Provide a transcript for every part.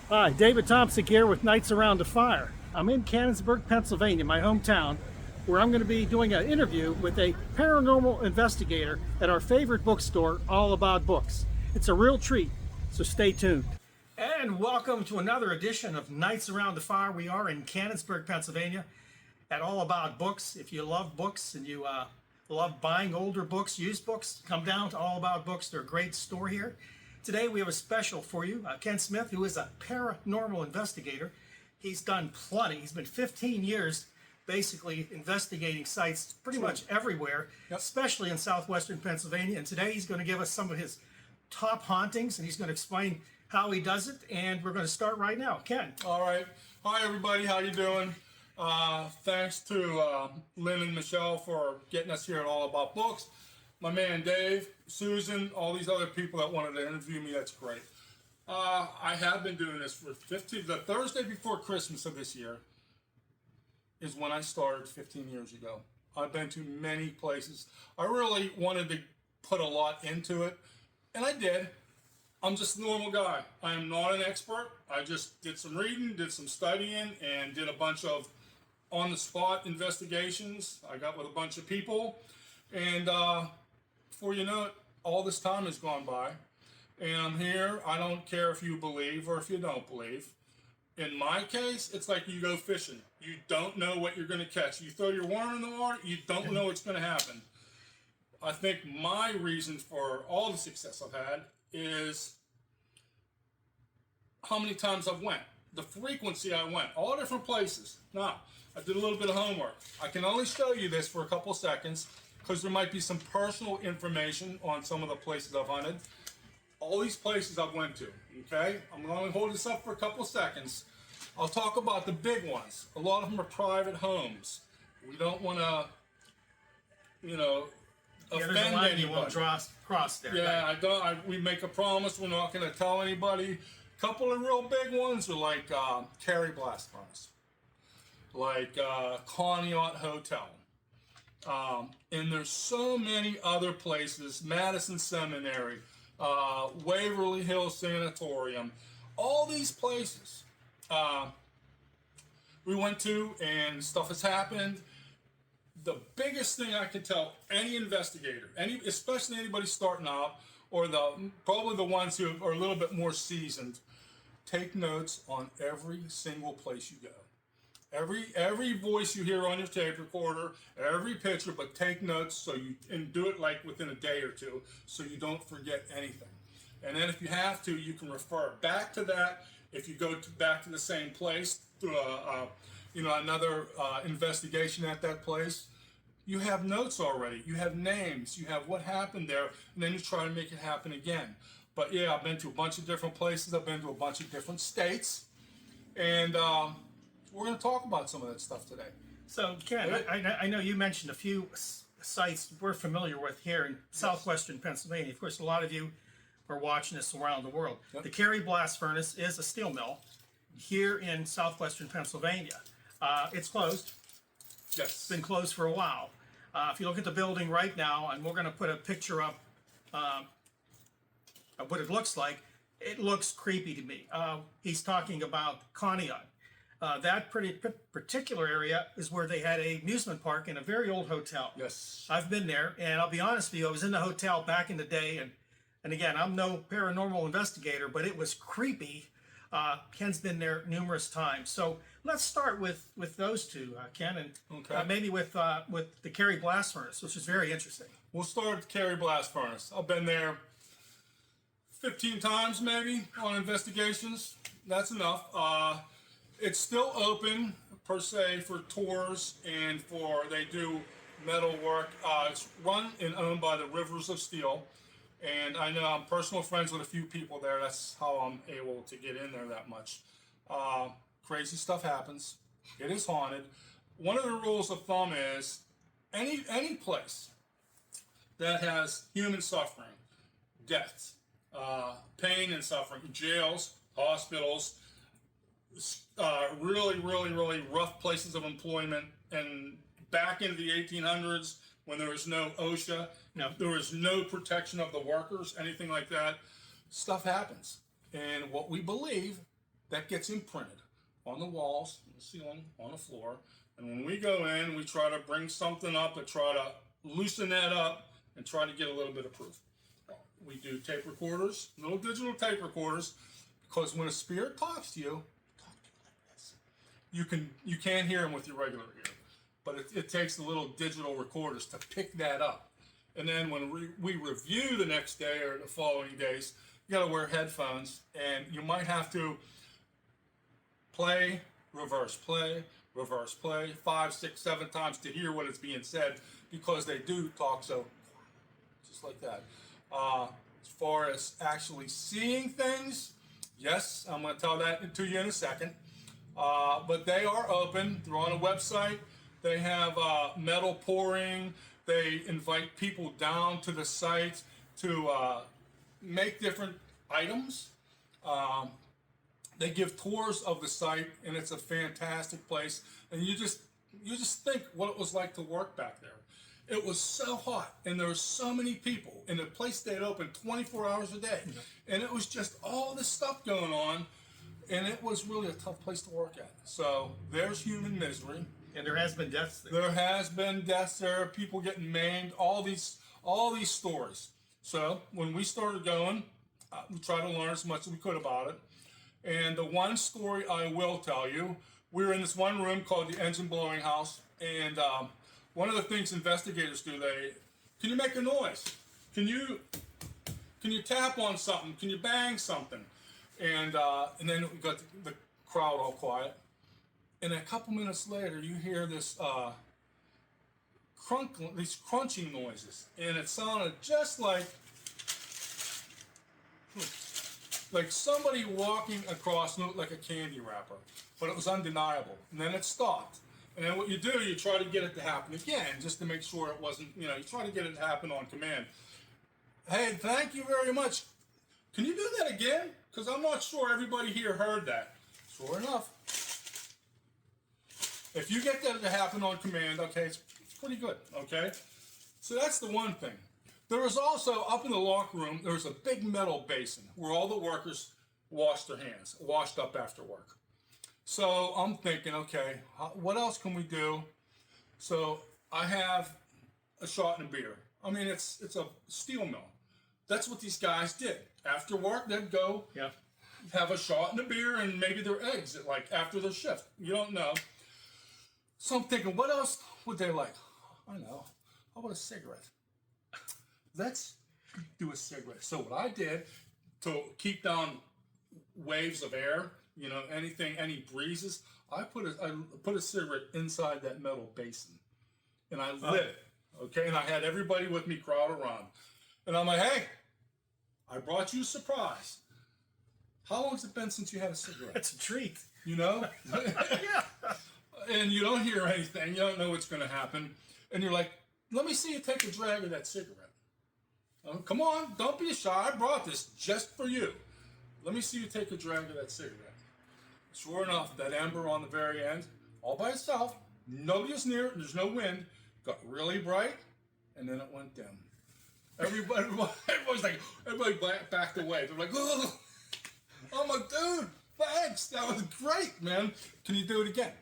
Hi, David Thompson here with Nights Around the Fire. I'm in Canonsburg, Pennsylvania, my hometown, where I'm going to be doing an interview with a paranormal investigator at our favorite bookstore, All About Books. It's a real treat, so stay tuned. And welcome to another edition of Nights Around the Fire. We are in Canonsburg, Pennsylvania at All About Books. If you love books and you love buying older books, used books, come down to All About Books. They're a great store here. Today we have a special for you. Ken Smith, who is a paranormal investigator. He's done plenty. He's been 15 years basically investigating sites pretty much everywhere, especially in southwestern Pennsylvania. And today he's going to give us some of his top hauntings, and he's going to explain how he does it. And we're going to start right now. Ken. All right. Hi, everybody. How you doing? Thanks to Lynn and Michelle for getting us here at All About Books. My man Dave, Susan, all these other people that wanted to interview me, that's great. I have been doing this for 15, the Thursday before Christmas of this year is when I started 15 years ago. I've been to many places. I really wanted to put a lot into it, and I did. I'm just a normal guy. I am not an expert. I just did some reading, did some studying, and did a bunch of on-the-spot investigations. I got with a bunch of people, and before you know it, all this time has gone by, and I'm here. I don't care if you believe or if you don't believe. In my case, it's like you go fishing. You don't know what you're going to catch. You throw your worm in the water, you don't know what's going to happen. I think my reason for all the success I've had is how many times I've went, the frequency I went, all different places. Now, I did a little bit of homework. I can only show you this for a couple seconds because there might be some personal information on some of the places I've hunted. All these places I've went to, okay? I'm going to hold this up for a couple seconds. I'll talk about the big ones. A lot of them are private homes. We don't want to, offend there's a line anybody. you won't cross there. Yeah, we make a promise we're not going to tell anybody. A couple of real big ones are like Carrie Blast Furnace, like Connie Hotel. And there's so many other places, Madison Seminary, Waverly Hills Sanatorium, all these places we went to, and stuff has happened. The biggest thing I can tell any investigator, especially anybody starting out, or probably the ones who are a little bit more seasoned, take notes on every single place you go. Every voice you hear on your tape recorder, every picture, but take notes and do it like within a day or two so you don't forget anything. And then if you have to, you can refer back to that. If you go back to the same place through another investigation at that place, you have notes already. You have names. You have what happened there, and then you try to make it happen again. But yeah, I've been to a bunch of different places. I've been to a bunch of different states, and we're going to talk about some of that stuff today. So, Ken, I know you mentioned a few sites we're familiar with here in southwestern Pennsylvania. Of course, a lot of you are watching this around the world. Yep. The Carrie Blast Furnace is a steel mill here in southwestern Pennsylvania. It's closed. Yes. It's been closed for a while. If you look at the building right now, and we're going to put a picture up of what it looks like, it looks creepy to me. He's talking about Connie. That particular area is where they had an amusement park in a very old hotel. Yes. I've been there, and I'll be honest with you, I was in the hotel back in the day, and again, I'm no paranormal investigator, but it was creepy. Ken's been there numerous times. So let's start with those two, Ken, and okay. Maybe with the Carrie Blast Furnace, which is very interesting. We'll start with Carrie Blast Furnace. I've been there 15 times maybe on investigations. That's enough. It's still open per se for tours and they do metal work. It's run and owned by the Rivers of Steel, and I know I'm personal friends with a few people there. That's how I'm able to get in there that much. Crazy stuff happens. It is haunted. One of the rules of thumb is any place that has human suffering, deaths, pain and suffering, jails, hospitals, really, really, really rough places of employment. And back in the 1800s, when there was no OSHA, there was no protection of the workers, anything like that, stuff happens. And what we believe that gets imprinted on the walls, the ceiling, on the floor. And when we go in, we try to bring something up to try to loosen that up and try to get a little bit of proof. We do tape recorders, little digital tape recorders, because when a spirit talks to you like this, you can't hear him with your regular ear. But it takes the little digital recorders to pick that up. And then when we review the next day or the following days, you got to wear headphones, and you might have to play, reverse, 5, 6, 7 times to hear what is being said, because they do talk so quiet, just like that. As far as actually seeing things, yes, I'm going to tell that to you in a second. But they are open. They're on a website. They have metal pouring. They invite people down to the site to make different items. They give tours of the site, and it's a fantastic place. And you just think what it was like to work back there. It was so hot, and there were so many people, and the place stayed open 24 hours a day. And it was just all this stuff going on, and it was really a tough place to work at. So there's human misery. And there has been deaths there. There has been deaths there, people getting maimed, all these stories. So when we started going, we tried to learn as much as we could about it. And the one story I will tell you, we were in this one room called the engine blowing house, and one of the things investigators do, can you make a noise? Can you tap on something? Can you bang something? And then we got the crowd all quiet. And a couple minutes later, you hear this these crunching noises, and it sounded just like somebody walking across like a candy wrapper, but it was undeniable. And then it stopped. And then what you do, you try to get it to happen again, just to make sure it wasn't, you try to get it to happen on command. Hey, thank you very much. Can you do that again? Because I'm not sure everybody here heard that. Sure enough. If you get that to happen on command, okay, it's pretty good, okay? So that's the one thing. There was also, up in the locker room, there was a big metal basin where all the workers washed their hands, washed up after work. So I'm thinking, okay, what else can we do? So I have a shot and a beer. I mean, it's a steel mill. That's what these guys did. After work, they'd go have a shot and a beer and maybe their eggs after their shift. You don't know. So I'm thinking, what else would they like? I know. How about a cigarette? Let's do a cigarette. So what I did to keep down waves of air, any breezes, I put a cigarette inside that metal basin, and I lit it. Okay, and I had everybody with me crowd around, and I'm like, hey, I brought you a surprise. How long has it been since you had a cigarette? It's a treat. Yeah. And you don't hear anything. You don't know what's going to happen. And you're like, let me see you take a drag of that cigarette. Oh, come on, don't be shy. I brought this just for you. Let me see you take a drag of that cigarette. Sure enough, that ember on the very end, all by itself, nobody was near it, there's no wind, got really bright, and then it went dim. Everybody backed away. They're like, oh, I'm like, dude, thanks. That was great, man. Can you do it again?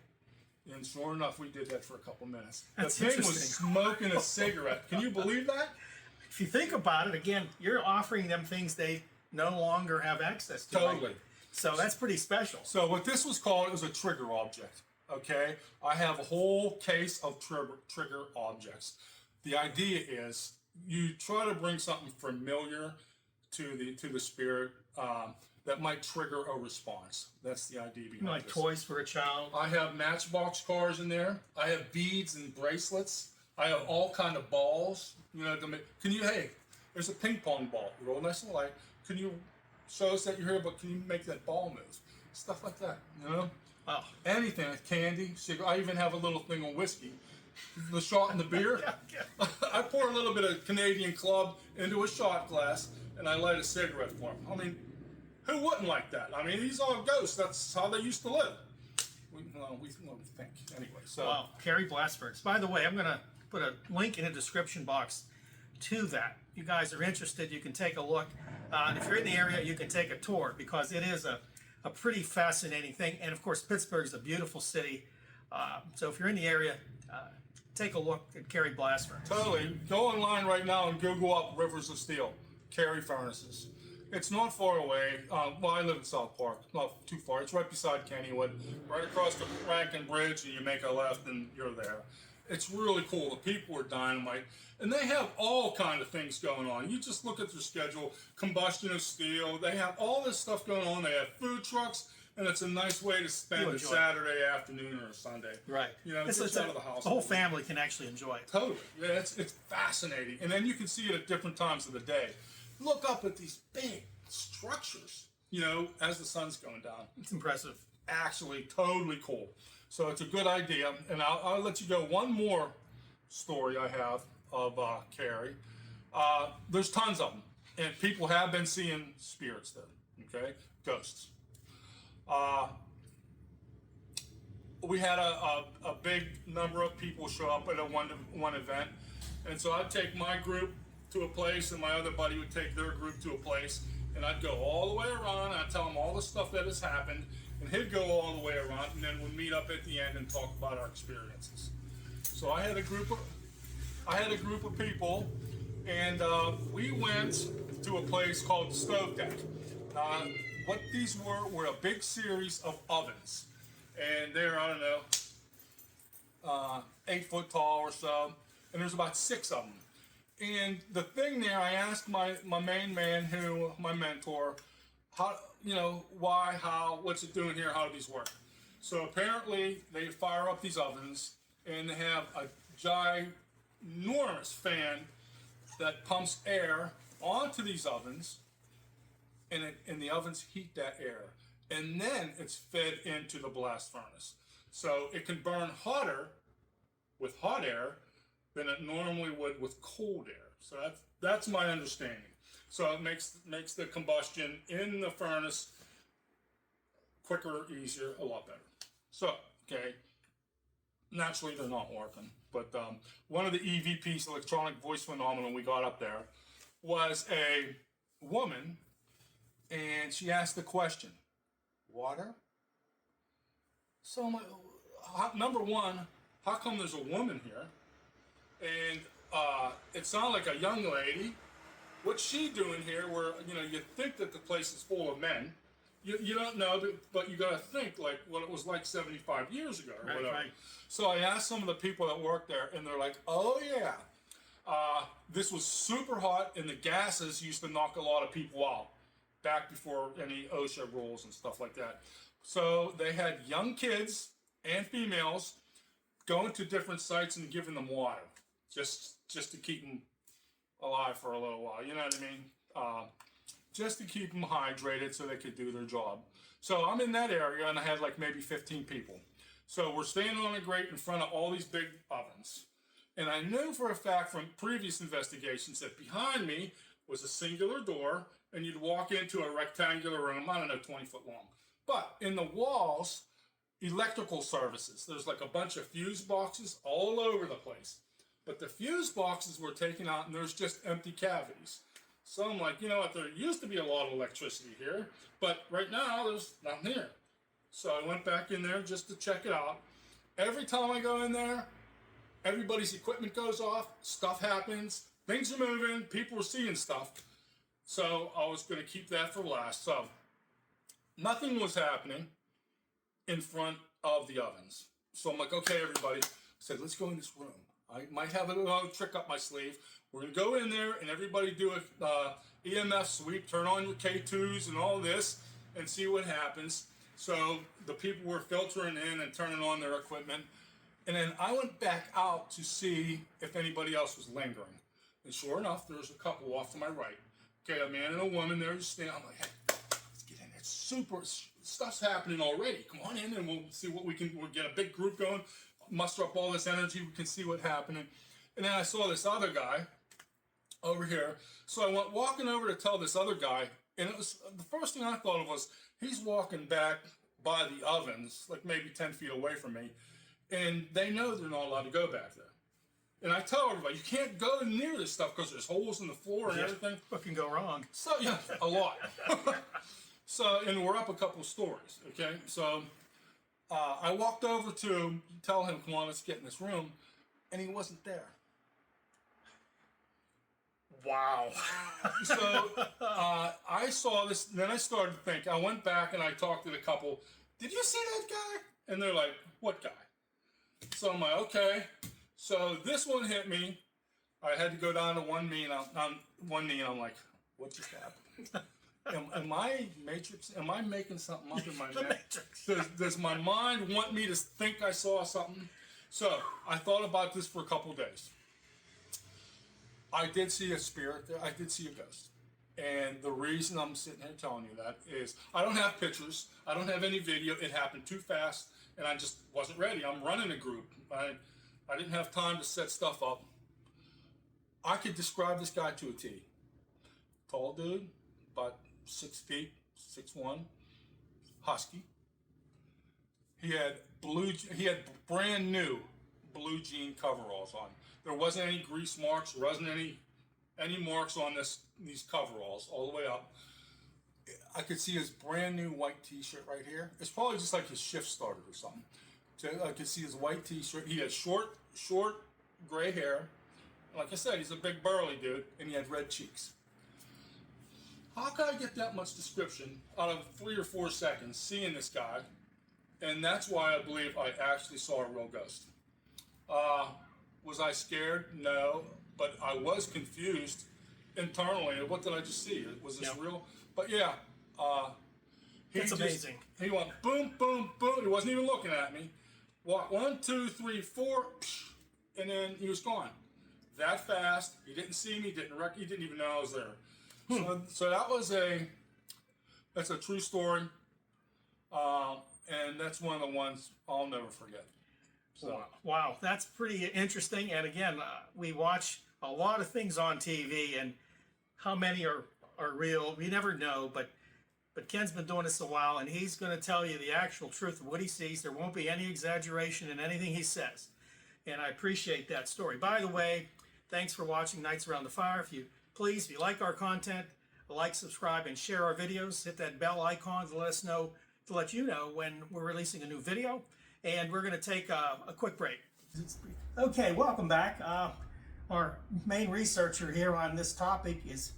And sure enough, we did that for a couple minutes. That's the thing was smoking a cigarette. Can you believe that? If you think about it, again, you're offering them things they no longer have access to. Totally. So that's pretty special. So what this was called, it was a trigger object. Okay? I have a whole case of trigger objects. The idea is you try to bring something familiar to the spirit that might trigger a response. That's the idea behind this. Toys for a child. I have Matchbox cars in there. I have beads and bracelets. I have all kind of balls. Hey, there's a ping pong ball, real nice and light. Can you show us that you're here, but can you make that ball move? Stuff like that, Wow. Anything, candy, cigarette. I even have a little thing on whiskey. The shot and the beer. I pour a little bit of Canadian Club into a shot glass, and I light a cigarette for him. I mean, who wouldn't like that? I mean, these are ghosts. That's how they used to live. We think. Anyway, so. Wow, Carrie Blasbergs. By the way, I'm going to put a link in the description box to that. You guys are interested, you can take a look. And if you're in the area, you can take a tour, because it is a a pretty fascinating thing. And of course, Pittsburgh is a beautiful city. So if you're in the area, take a look at Carrie blast furnace. Totally. Go online right now and Google up Rivers of Steel, Carrie furnaces. It's not far away. Well, I live in South Park, not too far. It's right beside Kennywood, right across the Rankin Bridge, and you make a left and you're there. It's really cool. The people are dynamite, and they have all kind of things going on. You just look at their schedule: combustion of steel. They have all this stuff going on. They have food trucks, and it's a nice way to spend a Saturday afternoon or a Sunday. Right. You know, it's out of the house. The whole family can actually enjoy it. Totally. Yeah, it's fascinating, and then you can see it at different times of the day. Look up at these big structures, you know, as the sun's going down. It's impressive. Actually, totally cool. So it's a good idea, and I'll let you go. One more story I have of Carrie. There's tons of them, and people have been seeing spirits there. Okay, ghosts. We had a big number of people show up at one event, and so I'd take my group to a place, and my other buddy would take their group to a place, and I'd go all the way around, and I'd tell him all the stuff that has happened, and he'd go all the way around, and then we'd meet up at the end and talk about our experiences. So I had a group of people, and we went to a place called the Stove Deck. What these were a big series of ovens, and they're, I don't know, 8 foot tall or so, and there's about 6 of them. And the thing there, I asked my main man, my mentor, how, you know, why, how, what's it doing here, how do these work? So apparently they fire up these ovens, and they have a ginormous fan that pumps air onto these ovens, and the ovens heat that air, and then it's fed into the blast furnace. So it can burn hotter with hot air than it normally would with cold air. So that's my understanding. So it makes the combustion in the furnace quicker, easier, a lot better. So, okay, naturally they're not working, but one of the EVPs, electronic voice phenomenon, we got up there was a woman, and she asked the question, water? So I'm like, number one, how come there's a woman here? And it sounded like a young lady. What's she doing here where, you know, you think that the place is full of men. You don't know, but you got to think like what it was like 75 years ago or whatever. Right. So I asked some of the people that work there, and they're like, oh yeah, this was super hot, and the gases used to knock a lot of people out back before any OSHA rules and stuff like that. So they had young kids and females going to different sites and giving them water, just to keep them alive for a little while. You know what I mean? Just to keep them hydrated so they could do their job. So I'm in that area, and I had like maybe 15 people. So we're standing on a grate in front of all these big ovens. And I knew for a fact from previous investigations that behind me was a singular door, and you'd walk into a rectangular room, I don't know, 20 foot long. But in the walls, electrical services. There's like a bunch of fuse boxes all over the place. But the fuse boxes were taken out, and there's just empty cavities. So I'm like, you know what, there used to be a lot of electricity here, but right now there's nothing here. So I went back in there just to check it out. Every time I go in there, everybody's equipment goes off, stuff happens, things are moving, people are seeing stuff. So I was going to keep that for last. So nothing was happening in front of the ovens. So I'm like, okay, everybody. I said, let's go in this room. I might have a little trick up my sleeve. We're going to go in there and everybody do a EMF sweep, turn on your K2s and all this, and see what happens. So the people were filtering in and turning on their equipment. And then I went back out to see if anybody else was lingering. And sure enough, there was a couple off to my right. Okay, a man and a woman there just standing. I'm like, hey, let's get in there. Super stuff's happening already. Come on in and we'll see what we'll get a big group going, muster up all this energy. We can see what's happening. And then I saw this other guy over here. So I went walking over to tell this other guy, and it was the first thing I thought of was he's walking back by the ovens, like maybe 10 feet away from me, and they know they're not allowed to go back there. And I tell everybody, you can't go near this stuff because there's holes in the floor and everything. What can go wrong? So, yeah, a lot. So, and we're up a couple of stories, okay? So, I walked over to tell him, come on, let's get in this room, and he wasn't there. Wow. So, I saw this, and then I started to think. I went back and I talked to the couple. Did you see that guy? And they're like, what guy? So I'm like, okay. So this one hit me. I had to go down to one knee, and I'm like, what just happened? Am I Matrix? Am I making something up in my head? Does my mind want me to think I saw something? So I thought about this for a couple of days. I did see a spirit. I did see a ghost. And the reason I'm sitting here telling you that is I don't have pictures. I don't have any video. It happened too fast, and I just wasn't ready. I'm running a group. I didn't have time to set stuff up. I could describe this guy to a T. Tall dude, about 6 feet, 6'1", husky. He had brand new blue jean coveralls on. There wasn't any grease marks. There wasn't any marks on these coveralls all the way up. I could see his brand new white T-shirt right here. It's probably just like his shift started or something. So I could see his white T-shirt. He had short gray hair. Like I said, he's a big burly dude, and he had red cheeks. How could I get that much description out of 3 or 4 seconds seeing this guy? And that's why I believe I actually saw a real ghost. Was I scared? No, but I was confused internally. What did I just see? Was this real? But yeah, It's amazing. He went boom, boom, boom. He wasn't even looking at me. Walked 1, 2, 3, 4, and then he was gone. That fast. He didn't see me. He didn't even know I was there. So that's a true story, and that's one of the ones I'll never forget. So. Wow, that's pretty interesting. And again, we watch a lot of things on TV, and how many are real, we never know. But Ken's been doing this a while, and he's going to tell you the actual truth of what he sees. There won't be any exaggeration in anything he says, and I appreciate that story. By the way, thanks for watching Nights Around the Fire. If you like our content, like, subscribe, and share our videos. Hit that bell icon to let you know when we're releasing a new video. And we're going to take a quick break. Okay, welcome back. Our main researcher here on this topic is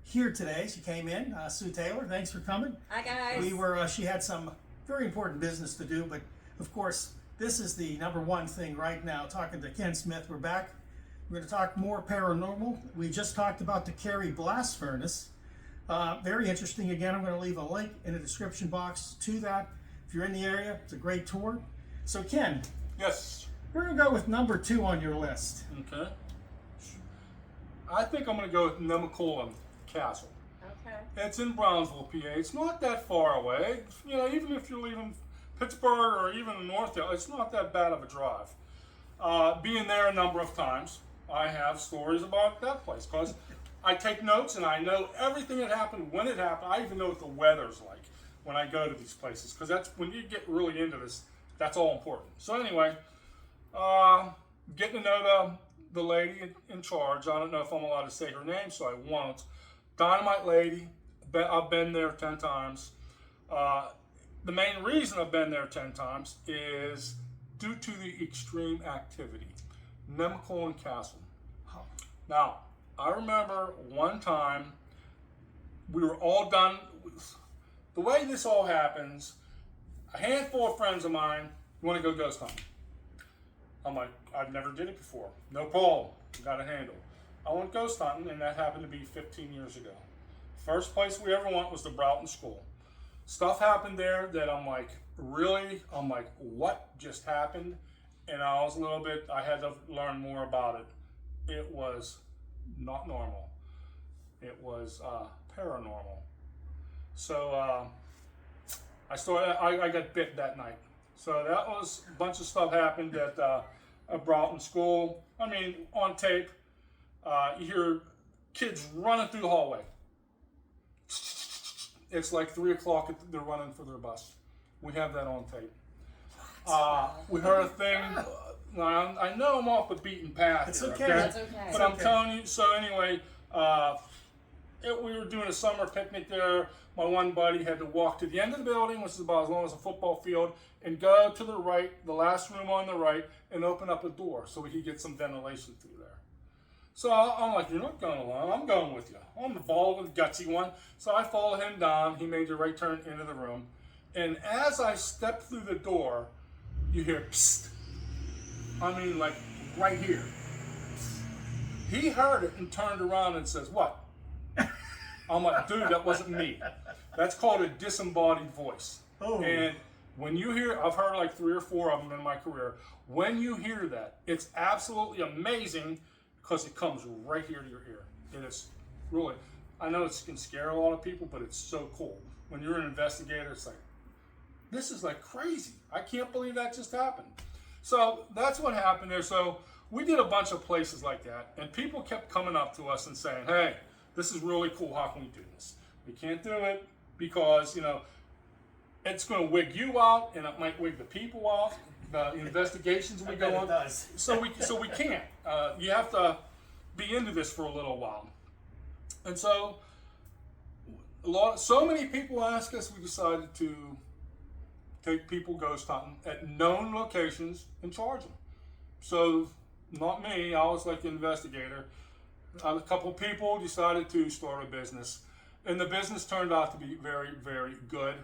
here today. She came in, Sue Taylor. Thanks for coming. Hi guys. She had some very important business to do, but of course, this is the number one thing right now. Talking to Ken Smith. We're back. We're going to talk more paranormal. We just talked about the Carrie blast furnace. Very interesting. Again, I'm going to leave a link in the description box to that. If you're in the area, it's a great tour. So Ken, Yes. we're going to go with number 2 on your list. Okay. I think I'm going to go with Nemacolin Castle. Okay. It's in Brownsville, PA. It's not that far away. You know, even if you're leaving Pittsburgh or even North Hill, it's not that bad of a drive. Being there a number of times, I have stories about that place because I take notes and I know everything that happened, when it happened. I even know what the weather's like when I go to these places because that's when you get really into this. That's all important. So anyway, getting to know the lady in charge. I don't know if I'm allowed to say her name, so I won't. Dynamite lady. I've been there 10 times. The main reason I've been there 10 times is due to the extreme activity. Nemacolin Castle. Now, I remember one time we were all done. The way this all happens, a handful of friends of mine want to go ghost hunting. I'm like, I've never did it before. No problem. Got a handle. I went ghost hunting, and that happened to be 15 years ago. First place we ever went was the Broughton School. Stuff happened there that I'm like, really? I'm like, what just happened? And I had to learn more about it. It was not normal. It was paranormal. So I got bit that night. So that was a bunch of stuff happened at Broughton School. I mean, on tape, you hear kids running through the hallway. It's like 3 o'clock, they're running for their bus. We have that on tape. We heard a thing. I know I'm off the beaten path. It's here, okay. okay? That's okay. But I'm telling you, so anyway, we were doing a summer picnic there. My one buddy had to walk to the end of the building, which is about as long as a football field, and go to the right, the last room on the right, and open up a door so we could get some ventilation through there. So I'm like, you're not going alone. I'm going with you. I'm the bold and gutsy one. So I followed him down. He made the right turn into the room. And as I stepped through the door, you hear psst. I mean, like right here. He heard it and turned around and says, what? I'm like, dude, that wasn't me. That's called a disembodied voice. Oh. And when you hear, I've heard like 3 or 4 of them in my career. When you hear that, it's absolutely amazing because it comes right here to your ear. It is really, I know it can scare a lot of people, but it's so cool. When you're an investigator, it's like, this is like crazy. I can't believe that just happened. So that's what happened there. So we did a bunch of places like that, and people kept coming up to us and saying, hey, this is really cool. How can we do this? We can't do it because, you know, it's going to wig you out, and it might wig the people out. The investigations we go on. Does. So we can't. You have to be into this for a little while. And so so many people ask us, we decided to take people ghost hunting at known locations and charge them. So not me, I was like an investigator. A couple people decided to start a business, and the business turned out to be very, very good.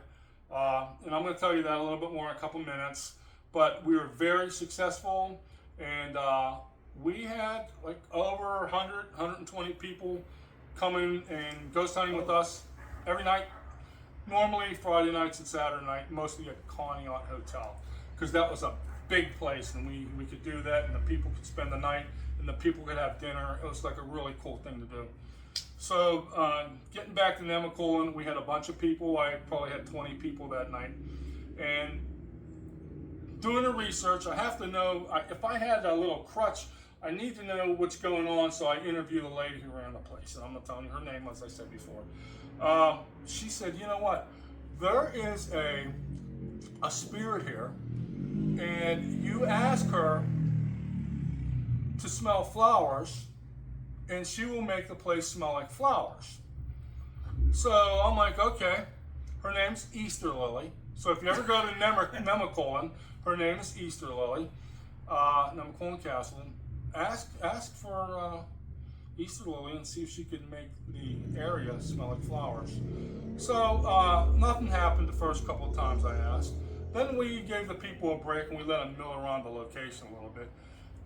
And I'm going to tell you that a little bit more in a couple minutes. But we were very successful, and we had like over 100, 120 people coming and ghost hunting with us every night. Normally Friday nights and Saturday night, mostly at Connie Hotel, because that was a big place, and we could do that, and the people could spend the night, and the people could have dinner. It was like a really cool thing to do. So getting back to Nemacolin, we had a bunch of people. I probably had 20 people that night, and doing the research, I have to know, if I had a little crutch, I need to know what's going on, so I interview the lady who ran the place, and I'm not telling you her name, as I said before. She said, you know what, there is a spirit here, and you ask her to smell flowers, and she will make the place smell like flowers. So I'm like, okay, her name's Easter Lily. So if you ever go to Nemacolin, her name is Easter Lily, Nemacolin Castle. Ask for Easter Lily and see if she can make the area smell like flowers. So nothing happened the first couple of times I asked. Then we gave the people a break and we let them mill around the location a little bit.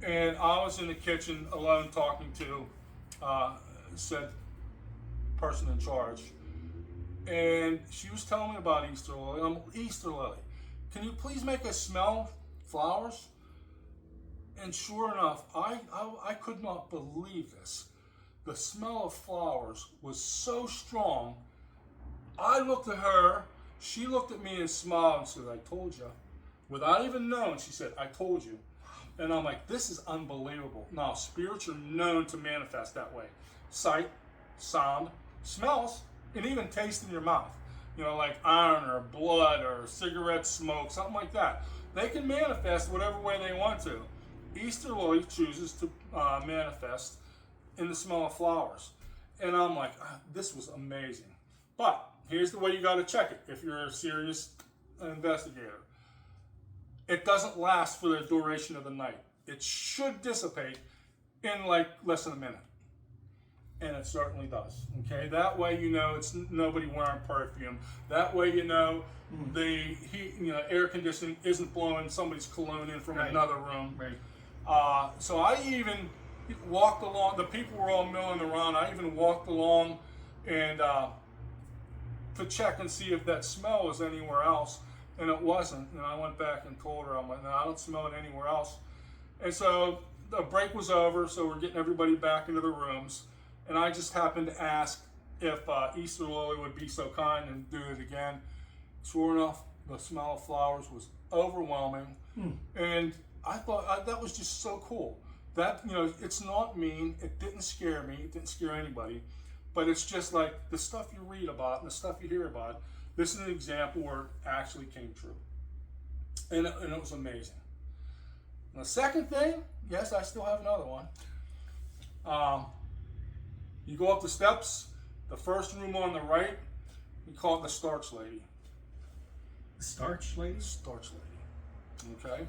And I was in the kitchen alone talking to said person in charge. And she was telling me about Easter Lily. I'm Easter Lily. Can you please make us smell flowers? And sure enough, I could not believe this. The smell of flowers was so strong. I looked at her, she looked at me and smiled and said, I told you. Without even knowing, she said, I told you. And I'm like, this is unbelievable. Now, spirits are known to manifest that way. Sight, sound, smells, and even taste in your mouth. You know, like iron or blood or cigarette smoke, something like that. They can manifest whatever way they want to. Easter Lily chooses to manifest in the smell of flowers. And I'm like, this was amazing. But here's the way you got to check it if you're a serious investigator. It doesn't last for the duration of the night. It should dissipate in like less than a minute. And it certainly does. Okay, that way you know it's nobody wearing perfume. That way you know the heat, air conditioning isn't blowing somebody's cologne in from another room. Right. So I even walked along. The people were all milling around. I even walked along and to check and see if that smell was anywhere else, and it wasn't. And I went back and told her, I'm like, no, I don't smell it anywhere else. And so the break was over, so we're getting everybody back into the rooms. And I just happened to ask if Easter Lily would be so kind and do it again. Sure enough, the smell of flowers was overwhelming. And I thought that was just so cool. That, it's not mean. It didn't scare me. It didn't scare anybody. But it's just like the stuff you read about and the stuff you hear about. This is an example where it actually came true. And it was amazing. And the second thing, yes, I still have another one. You go up the steps, The first room on the right, we call it the Starch Lady. Starch lady? Starch Lady. Okay,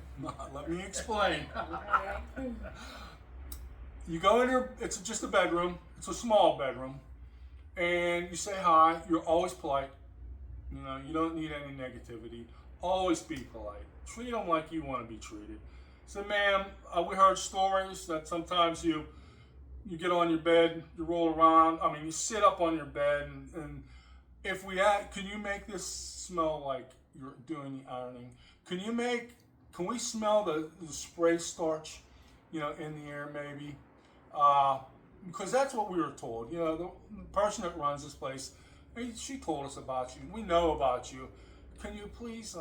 let me explain. You go in here, it's just a bedroom. It's a small bedroom. And you say hi. You're always polite. You know, you don't need any negativity. Always be polite. Treat them like you want to be treated. Say, ma'am, we heard stories that sometimes you get on your bed, you roll around. I mean, you sit up on your bed, and if we can you make this smell like you're doing the ironing? Can we smell the spray starch, you know, in the air maybe? Because that's what we were told. You know, the person that runs this place, she told us about you. We know about you. Can you please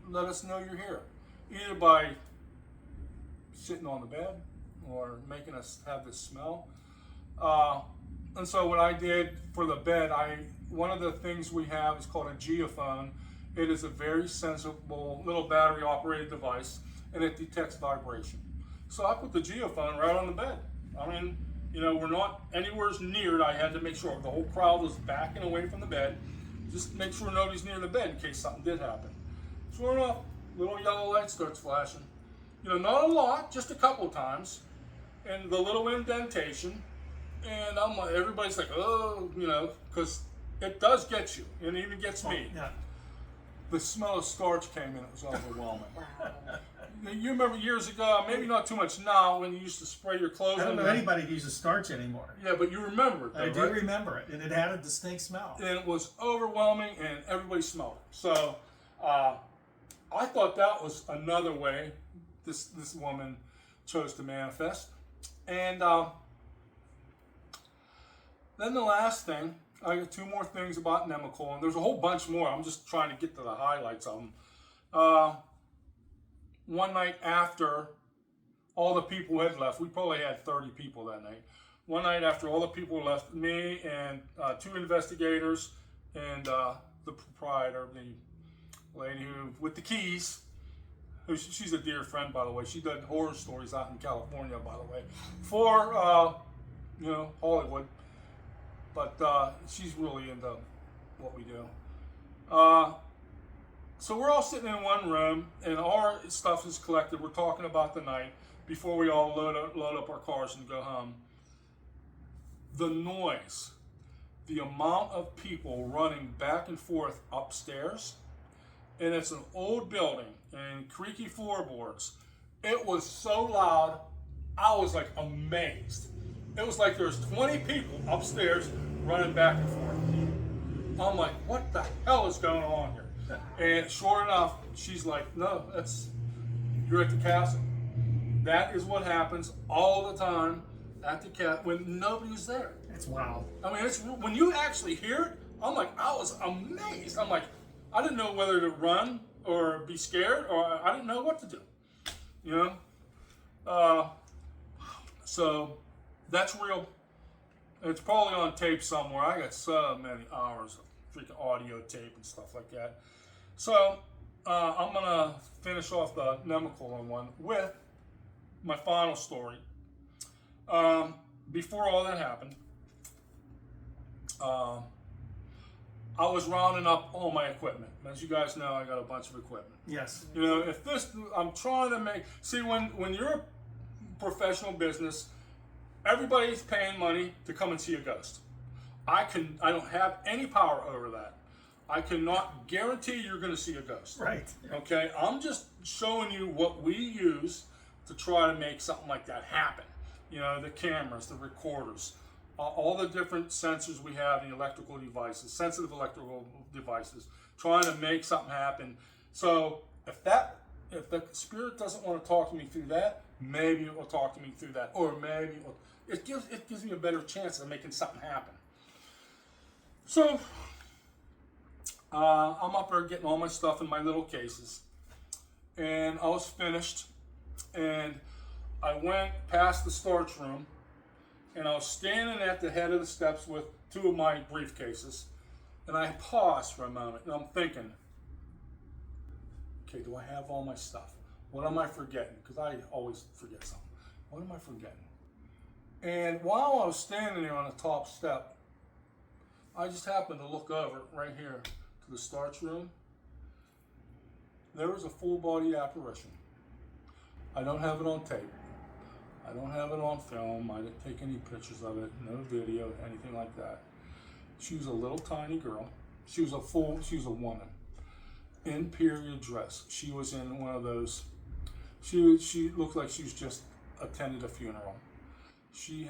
let us know you're here? Either by sitting on the bed or making us have this smell. And so what I did for the bed, one of the things we have is called a geophone. It is a very sensible little battery operated device, and it detects vibration. So I put the geophone right on the bed. I mean, you know, we're not anywhere near it. I had to make sure the whole crowd was backing away from the bed. Just make sure nobody's near the bed in case something did happen. Sure enough, little yellow light starts flashing. You know, not a lot, just a couple times. And the little indentation. And I'm like, everybody's like, oh, you know, because it does get you. And it even gets me. Yeah. The smell of starch came in. It was overwhelming. You remember years ago, maybe not too much now, when you used to spray your clothes. I don't know anybody who uses starch anymore. Yeah, but you remember it, though, I do right? remember it, and it had a distinct smell. And it was overwhelming, and everybody smelled it. So I thought that was another way this woman chose to manifest. And then the last thing, I got two more things about Nemacolin. There's a whole bunch more. I'm just trying to get to the highlights of them. One night after all the people had left, we probably had 30 people that night. One night after all the people left, me and two investigators and the proprietor, the lady who with the keys, she's a dear friend, by the way. She did horror stories out in California, by the way, for you know, Hollywood. But she's really into what we do. So we're all sitting in one room, and our stuff is collected. We're talking about the night before we all load up our cars and go home. The noise, the amount of people running back and forth upstairs, and it's an old building and creaky floorboards. It was so loud, I was like amazed. It was like there's 20 people upstairs running back and forth. I'm like, what the hell is going on here? And sure enough, she's like, no, you're at the castle. That is what happens all the time at the castle when nobody's there. It's wild. I mean, when you actually hear it, I'm like, I was amazed. I'm like, I didn't know whether to run or be scared, or I didn't know what to do. You know? So that's real. It's probably on tape somewhere. I got so many hours of freaking audio tape and stuff like that. So I'm going to finish off the Nemacolin one with my final story. Before all that happened, I was rounding up all my equipment. As you guys know, I got a bunch of equipment. Yes. You know, I'm trying to see when you're a professional business, everybody's paying money to come and see a ghost. I don't have any power over that. I cannot guarantee you're going to see a ghost. Right. Okay? I'm just showing you what we use to try to make something like that happen. You know, the cameras, the recorders, all the different sensors we have, the electrical devices, sensitive electrical devices, trying to make something happen. So if the spirit doesn't want to talk to me through that, maybe it will talk to me through that, or maybe it gives me a better chance of making something happen. So I'm up there getting all my stuff in my little cases, and I was finished, and I went past the storage room, and I was standing at the head of the steps with two of my briefcases, and I paused for a moment, and I'm thinking, okay, do I have all my stuff? What am I forgetting? Because I always forget something. What am I forgetting? And while I was standing there on the top step, I just happened to look over right here to the starch room. There was a full body apparition. I don't have it on tape. I don't have it on film. I didn't take any pictures of it, no video, anything like that. She was a little tiny girl. She was a woman in period dress. She was in one of those, she looked like she was just attended a funeral. She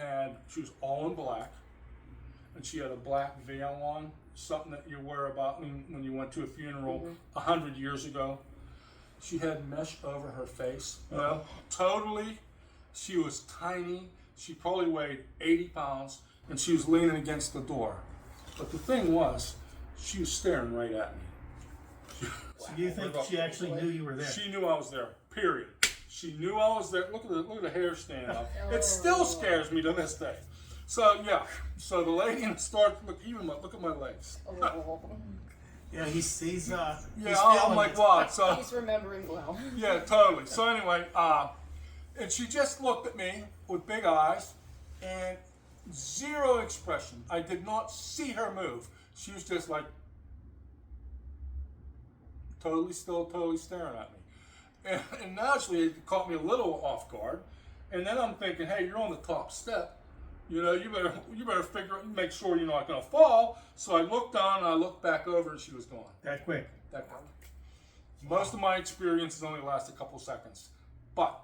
was all in black, and she had a black veil on, something that you wear about when you went to a funeral 100 years ago. She had mesh over her face, you know, totally. She was tiny. She probably weighed 80 pounds, and she was leaning against the door. But the thing was, she was staring right at me. So do you think she actually knew you were there? She knew I was there, period. She knew I was there. Look at the hair standing up. It still scares me to this day. So yeah, so the lady in the store, look at my legs. Yeah, he's I'm like, wow. So he's remembering well. yeah, totally. So anyway, and she just looked at me with big eyes and zero expression. I did not see her move. She was just like totally still, totally staring at me. And naturally, it caught me a little off guard. And then I'm thinking, hey, you're on the top step. You know, you better make sure you're not going to fall. So I looked down and I looked back over, and she was gone. that quick. That quick. Most of my experiences only last a couple seconds, but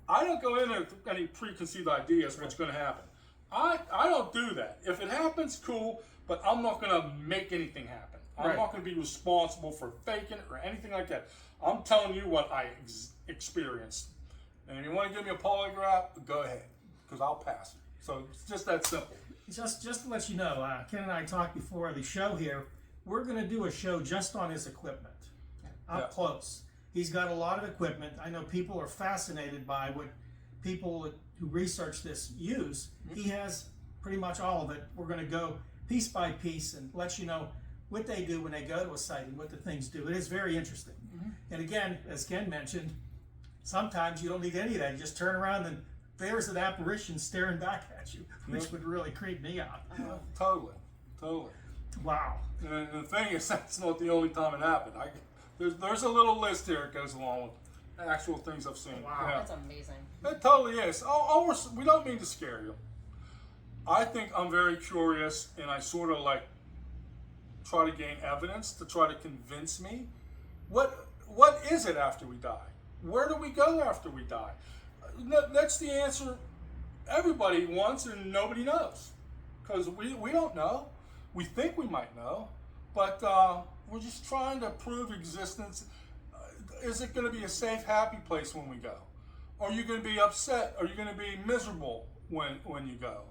I don't go in there with any preconceived ideas what's going to happen. I don't do that. If it happens, cool, but I'm not going to make anything happen. I'm not going to be responsible for faking it or anything like that. I'm telling you what I experienced. And if you want to give me a polygraph, go ahead, because I'll pass it. So it's just that simple. Just to let you know, Ken and I talked before the show here. We're going to do a show just on his equipment, up close. He's got a lot of equipment. I know people are fascinated by what people who research this use. He has pretty much all of it. We're going to go piece by piece and let you know what they do when they go to a sighting, what the things do. It is very interesting. And again, as Ken mentioned, sometimes you don't need any of that. You just turn around and there's an apparition staring back at you, which would really creep me out. Totally. Wow. And the thing is, that's not the only time it happened. There's a little list here that goes along with actual things I've seen. Wow. That's amazing. It totally is. We don't mean to scare you. I think I'm very curious, and I sort of like try to gain evidence to try to convince me. What is it after we die? Where do we go after we die? That's the answer everybody wants and nobody knows. Because we don't know. We think we might know. But we're just trying to prove existence. Is it going to be a safe, happy place when we go? Are you going to be upset? Are you going to be miserable when you go?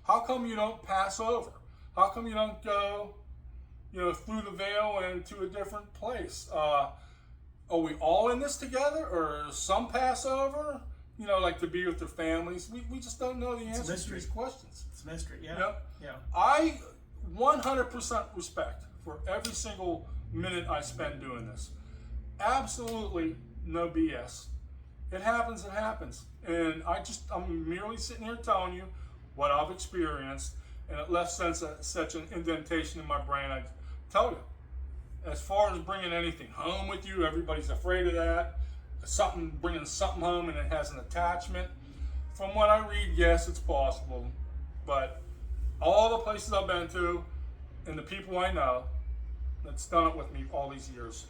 How come you don't pass over? How come you don't go, through the veil and to a different place? Are we all in this together, or some pass over? Like to be with their families. We just don't know the answers to these questions. It's a mystery, yeah. Yeah. I 100% respect for every single minute I spend doing this. Absolutely no BS. It happens, And I'm merely sitting here telling you what I've experienced, and it left such an indentation in my brain. I tell you, as far as bringing anything home with you, everybody's afraid of that. Bringing something home and it has an attachment. From what I read, yes, it's possible. But all the places I've been to and the people I know that's done it with me all these years,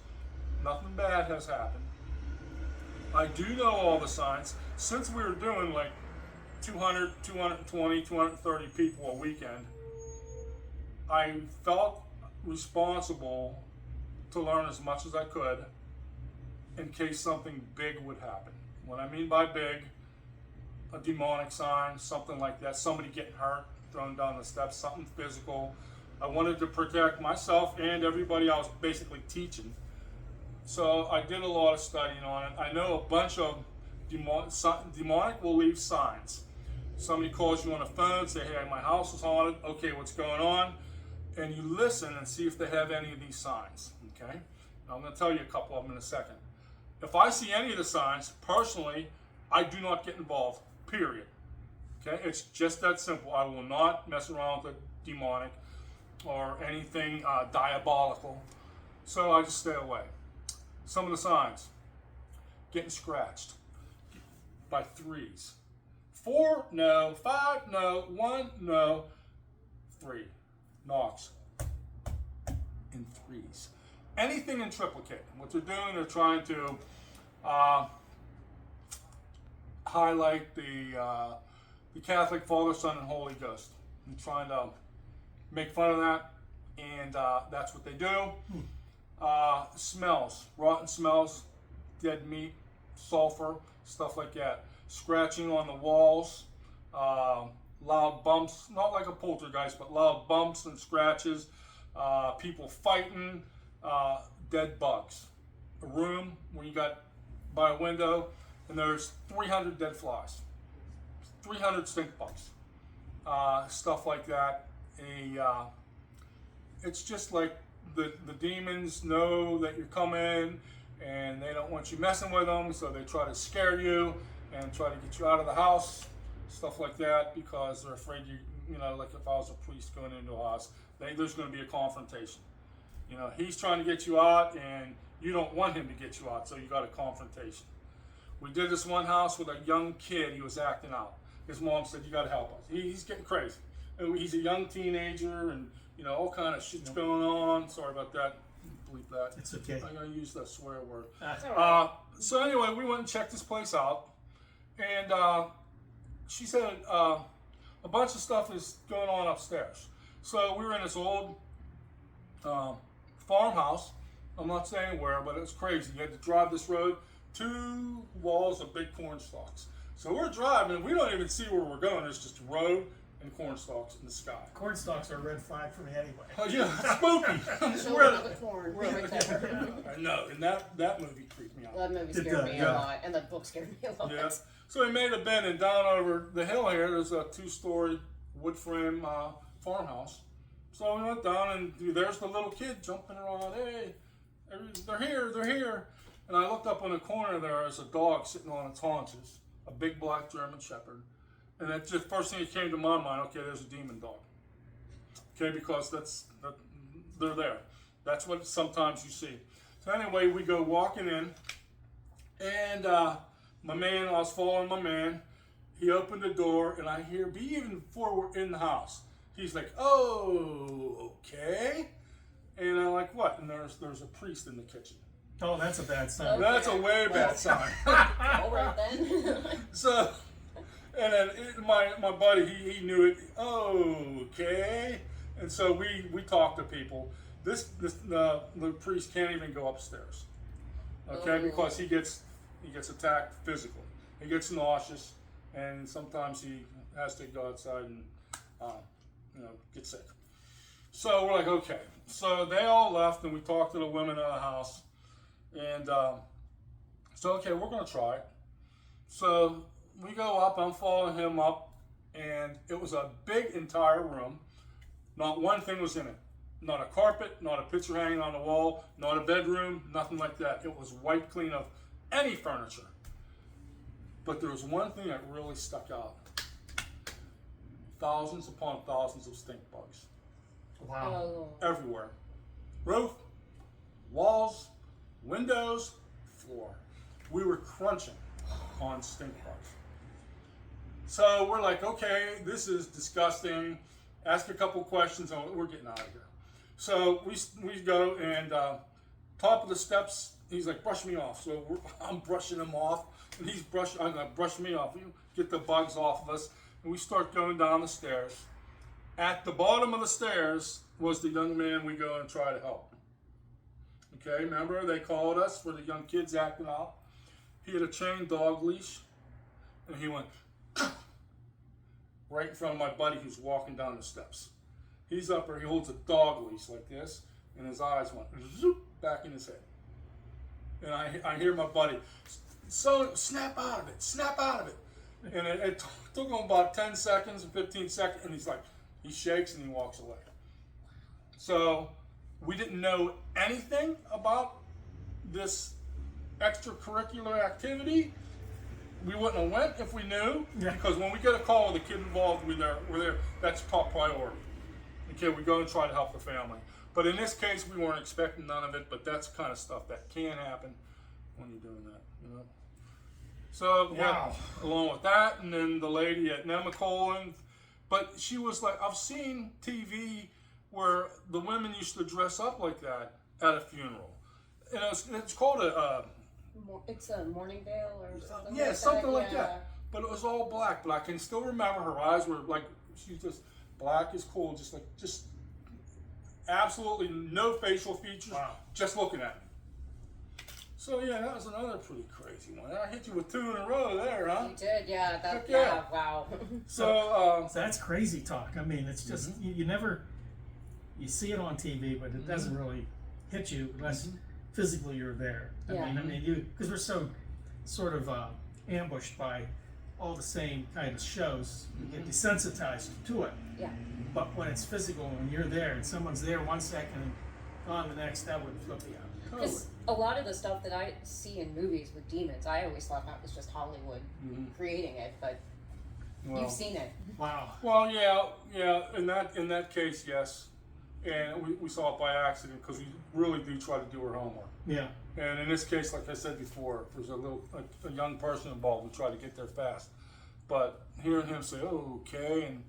nothing bad has happened. I do know all the signs. Since we were doing like 200, 220, 230 people a weekend, I felt responsible to learn as much as I could in case something big would happen. What I mean by big, a demonic sign, something like that, somebody getting hurt, thrown down the steps, something physical. I wanted to protect myself and everybody I was basically teaching. So I did a lot of studying on it. I know a bunch of demonic will leave signs. Somebody calls you on the phone, say, hey, my house is haunted. Okay, what's going on? And you listen and see if they have any of these signs, okay? I'm going to tell you a couple of them in a second. If I see any of the signs, personally, I do not get involved, period. Okay, it's just that simple. I will not mess around with the demonic. or anything diabolical. So I just stay away. Some of the signs: getting scratched by 3s. 4, no. 5, no. 1, no. 3, knocks in 3s. Anything in triplicate. What they're doing, they're trying to highlight the Catholic Father, Son, and Holy Ghost. They're trying to make fun of that, and that's what they do. Smells, rotten smells, dead meat, sulfur, stuff like that. Scratching on the walls, loud bumps, not like a poltergeist, but loud bumps and scratches, people fighting, dead bugs. A room where you got by a window and there's 300 dead flies, 300 stink bugs, stuff like that. It's just like the demons know that you're coming and they don't want you messing with them, so they try to scare you and try to get you out of the house, stuff like that, because they're afraid you know, like if I was a priest going into a house, there's going to be a confrontation. You know, he's trying to get you out and you don't want him to get you out, so you got a confrontation. We did this one house with a young kid. He was acting out. His mom said, "You got to help us. He's getting crazy." And he's a young teenager, and you know, all kind of shit's going on. Sorry about that. Bleep that. It's okay. I'm gonna use that swear word. Right. So anyway, we went and checked this place out, and she said a bunch of stuff is going on upstairs. So we were in this old farmhouse. I'm not saying where, but it was crazy. You had to drive this road, 2 walls of big corn stalks. So we're driving, we don't even see where we're going. There's just a road and corn stalks in the sky. Corn stalks are a red flag for me anyway. Oh yeah, spooky. Children of the corn. Right there. I know, and that movie creeped me out. That movie scared me a lot, and the book scared me a lot. Yeah. So we made a bend, and down over the hill here, there's a 2-story wood frame farmhouse. So we went down, and there's the little kid jumping around. Hey, they're here. And I looked up in the corner there's a dog sitting on its haunches, a big black German Shepherd. And that's the first thing that came to my mind. Okay, there's a demon dog. Okay, because they're there. That's what sometimes you see. So anyway, we go walking in, and I was following my man. He opened the door, and I hear, even before we're in the house, he's like, "Oh, okay." And I'm like, "What?" And there's a priest in the kitchen. Oh, that's a bad sign. Okay. That's a way bad sign. All right then. So, and then my buddy, he knew it. Oh, okay. And so we talked to people. The priest can't even go upstairs. Okay, because he gets attacked physically. He gets nauseous, and sometimes he has to go outside and get sick. So we're like, okay. So they all left, and we talked to the women in the house, and so okay, we're gonna try it. So we go up. I'm following him up, and it was a big entire room. Not one thing was in it. Not a carpet, not a picture hanging on the wall, not a bedroom, nothing like that. It was wiped clean of any furniture. But there was one thing that really stuck out. Thousands upon thousands of stink bugs. Wow. Oh. Everywhere. Roof, walls, windows, floor. We were crunching on stink bugs. So we're like, okay, this is disgusting. Ask a couple questions and we're getting out of here. So we go, and top of the steps, he's like, "Brush me off." So I'm brushing him off, and I'm gonna brush me off. Get the bugs off of us, and we start going down the stairs. At the bottom of the stairs was the young man we go and try to help. Okay, remember they called us for the young kids acting out. He had a chained dog leash, and he went right in front of my buddy who's walking down the steps. He's up there, he holds a dog leash like this, and his eyes went zoop back in his head. And I hear my buddy, "So snap out of it, snap out of it." And it took him about 10 seconds and 15 seconds, and he shakes and he walks away. So we didn't know anything about this extracurricular activity. We wouldn't have went if we knew, because when we get a call with a kid involved, we're there. That's top priority. okay, we go and try to help the family. But in this case, we weren't expecting none of it, but that's the kind of stuff that can happen when you're doing that, you know. So, Wow. along with that, and then the lady at Nemacolin, but she was like, I've seen TV where the women used to dress up like that at a funeral. And it's called It's a morning veil or something. yeah, like something that. like that. But it was all black. But I can still remember her eyes were like, she's just black as cool, just absolutely no facial features, Wow. just looking at me. So yeah, that was another pretty crazy one. I hit you with 2 in a row there, huh? You did, yeah. That, Heck yeah. yeah. Wow. So, So that's crazy talk. I mean, it's just you never you see it on TV, but it doesn't really hit you unless physically you're there. Yeah. I mean, you because we're so sort of ambushed by all the same kind of shows, you get desensitized to it. Yeah. But when it's physical and you're there and someone's there 1 second and gone the next, that would flip you out. Because a lot of the stuff that I see in movies with demons, I always thought that was just Hollywood creating it, but well, you've seen it. Wow. well, yeah. In that case, yes. And we saw it by accident because we really do try to do our homework. Yeah. And in this case, like I said before, if there's a young person involved, we try to get there fast. But hearing him say, "Oh, okay," and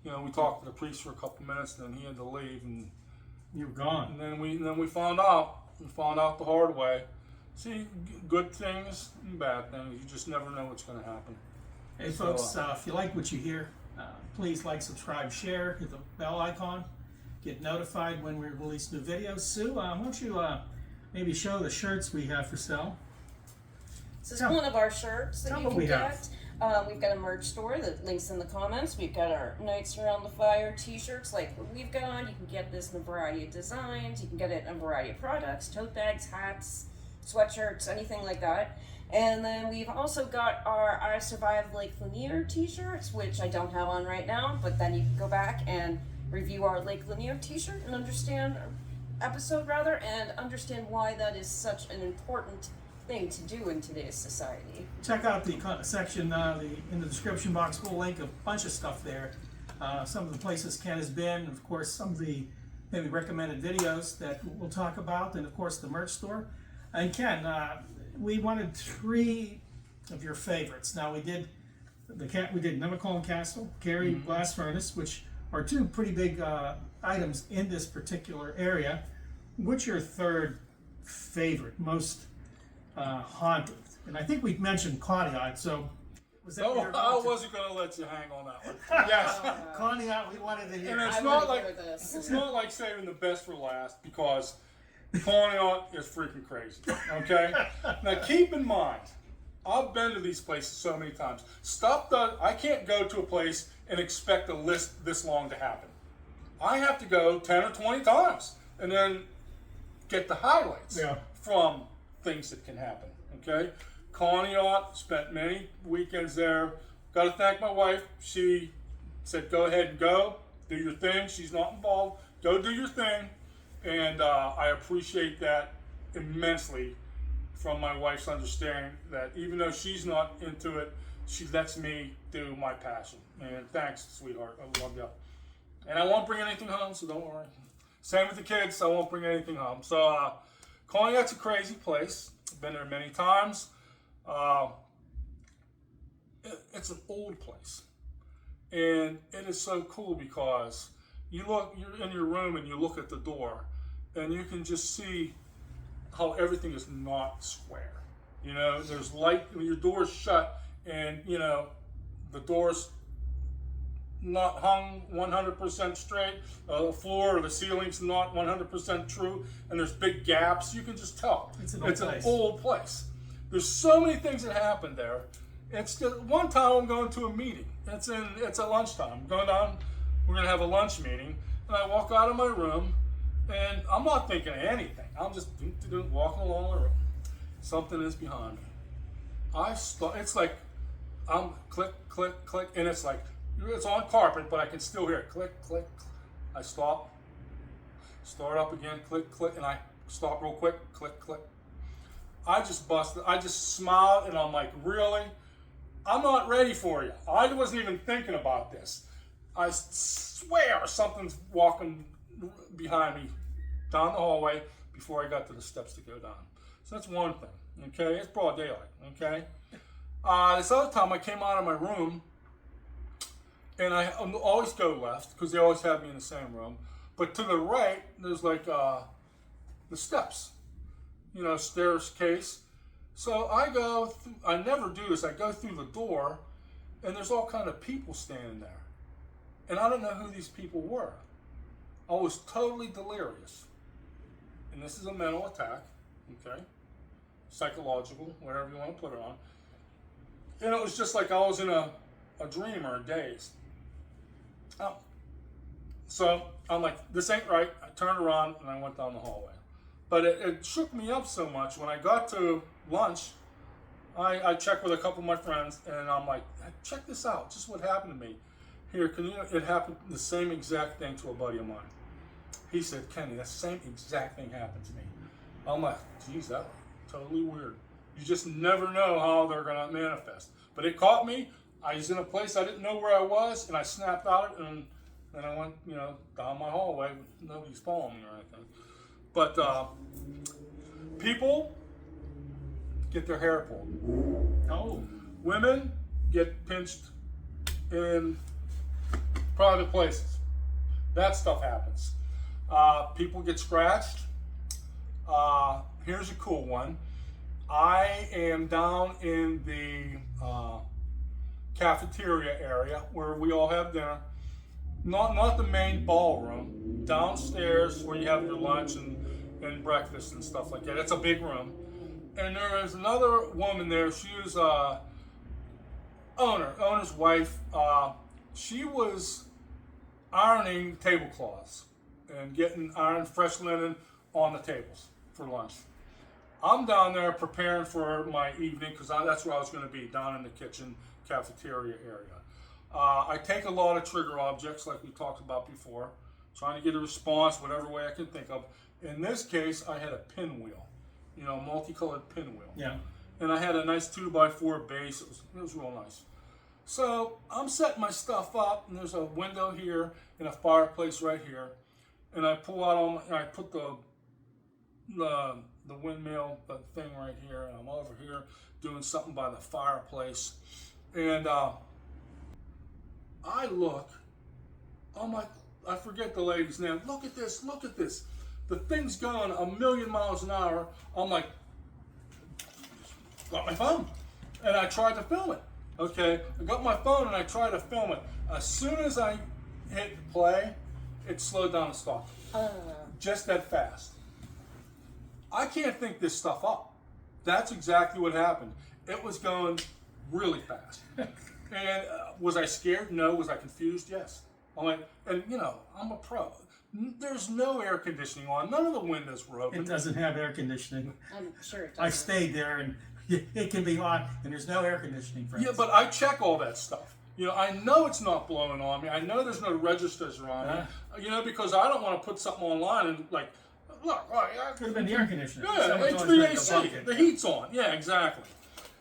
you know, we talked to the priest for a couple minutes, and then he had to leave, and You're gone. then we found out. We found out the hard way. See, good things and bad things. You just never know what's going to happen. Hey folks, if you like what you hear, please like, subscribe, share, hit the bell icon, get notified when we release new videos. Sue, why don't you maybe show the shirts we have for sale? This is Tell- one of our shirts that tell you what can we get. have. We've got a merch store that links in the comments. We've got our Nights Around the Fire t-shirts like what we've got. You can get this in a variety of designs. You can get it in a variety of products, tote bags, hats, sweatshirts, anything like that. And then we've also got our I Survived Lake Lanier t-shirts, which I don't have on right now, but then you can go back and review our Lake Lanier t-shirt and understand why that is such an important thing to do in today's society. Check out the section in the description box. We'll link a bunch of stuff there. Some of the places Ken has been, and of course some of the maybe recommended videos that we'll talk about, and of course the merch store. And Ken, we wanted 3 of your favorites. Now we did Nemacolin Castle, Carrie, Glass Furnace, which are 2 pretty big items in this particular area. What's your 3rd favorite, most haunted? And I think we mentioned Connie, so was that your I wasn't going to let you hang on that one. Yes. Connie, we wanted to hear. And it's I not wanna like hear this. it's not like saving the best for last, because Connie is freaking crazy. Okay. Now keep in mind, I've been to these places so many times. I can't go to a place and expect a list this long to happen. I have to go 10 or 20 times and then get the highlights from things that can happen. Okay. Connie spent many weekends there. Got to thank my wife. She said, "Go ahead and go. Do your thing." She's not involved. Go do your thing. And I appreciate that immensely from my wife's understanding that even though she's not into it, she lets me do my passion. And thanks, sweetheart. I love you. And I won't bring anything home, so don't worry. Same with the kids. I won't bring anything home. So Cognac a crazy place. I've been there many times. It's an old place. And it is so cool because you're in your room and you look at the door and you can just see how everything is not square. You know, there's light, your door's shut, and you know, the door's not hung 100% straight, the floor or the ceiling's not 100% true, and there's big gaps. You can just tell. It's an old place. There's so many things that happen there. It's just, one time I'm going to a meeting. It's at lunchtime. I'm going down, we're gonna have a lunch meeting, and I walk out of my room, and I'm not thinking of anything. I'm just walking along the room. Something is behind me. It's like I'm click, click, click, and it's like it's on carpet, but I can still hear it. Click, click. I stop, start up again, click, click, and I stop real quick, click, click. I just busted. I just smiled, and I'm like, really? I'm not ready for you. I wasn't even thinking about this. I swear something's walking behind me down the hallway before I got to the steps to go down. So that's one thing, okay? It's broad daylight, okay? This other time I came out of my room, and I always go left because they always have me in the same room. But to the right, there's like the steps, you know, staircase. So I go, I never do this, I go through the door, and there's all kind of people standing there. And I don't know who these people were. I was totally delirious. And this is a mental attack, okay? Psychological, whatever you want to put it on. And it was just like I was in a dream or a daze. So I'm like, this ain't right. I turned around and I went down the hallway. But it shook me up so much. When I got to lunch, I checked with a couple of my friends, and I'm like, check this out. Just what happened to me. Here, it happened the same exact thing to a buddy of mine. He said, Kenny, that same exact thing happened to me. I'm like, geez, that's totally weird. You just never know how they're going to manifest. But it caught me. I was in a place I didn't know where I was, and I snapped out, and then I went, you know, down my hallway. Nobody's following me or anything. But people get their hair pulled. Oh. Women get pinched in private places. That stuff happens. People get scratched. Here's a cool one. I am down in the cafeteria area where we all have dinner. Not the main ballroom. Downstairs where you have your lunch and breakfast and stuff like that. It's a big room. And there is another woman there. She was owner's wife. She was ironing tablecloths and getting ironed fresh linen on the tables for lunch. I'm down there preparing for my evening because that's where I was going to be, down in the kitchen cafeteria area. I take a lot of trigger objects like we talked about before, trying to get a response whatever way I can think of. In this case, I had a pinwheel, you know, multicolored pinwheel. Yeah. And I had a nice 2x4 base. It was real nice. So I'm setting my stuff up, and there's a window here and a fireplace right here. And I pull out and I put the windmill, the thing right here, and I'm over here doing something by the fireplace. And I look, I'm like, I forget the lady's name. Look at this, look at this. The thing's going 1,000,000 miles an hour. I'm like, got my phone. And I tried to film it. Okay, I got my phone and I tried to film it. As soon as I hit play, it slowed down and stopped. Just that fast. I can't think this stuff up. That's exactly what happened. It was going really fast. And was I scared? No. Was I confused? Yes. I'm like, and you know, I'm a pro. There's no air conditioning on. None of the windows were open. It doesn't have air conditioning. I'm sure it doesn't. I stayed there, and it can be hot, and there's no air conditioning. Yeah, but I check all that stuff. You know, I know it's not blowing on me. I know there's no registers around me. You know, because I don't want to put something online and like, look, Could have been the air conditioner. yeah, Someone's always making a HVAC. bucket. The heat's on. Yeah, exactly.